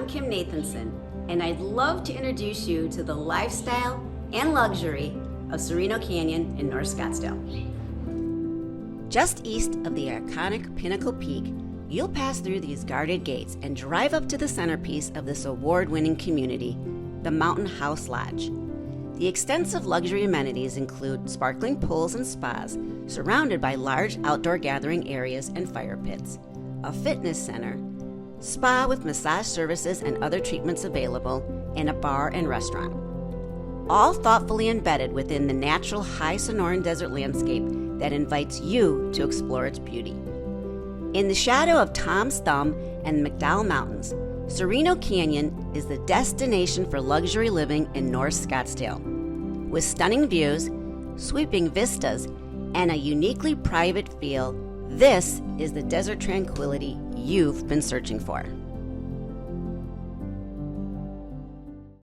Kim Nathanson, and I'd love to introduce you to the lifestyle and luxury of Sereno Canyon in North Scottsdale. Just east of the iconic Pinnacle Peak, you'll pass through these guarded gates and drive up to the centerpiece of this award-winning community, the Mountain House Lodge. The extensive luxury amenities include sparkling pools and spas surrounded by large outdoor gathering areas and fire pits, a fitness center, spa with massage services and other treatments available, and a bar and restaurant. All thoughtfully embedded within the natural high Sonoran Desert landscape that invites you to explore its beauty. In the shadow of Tom's Thumb and McDowell Mountains, Sereno Canyon is the destination for luxury living in North Scottsdale. With stunning views, sweeping vistas, and a uniquely private feel, this is the desert tranquility you've been searching for.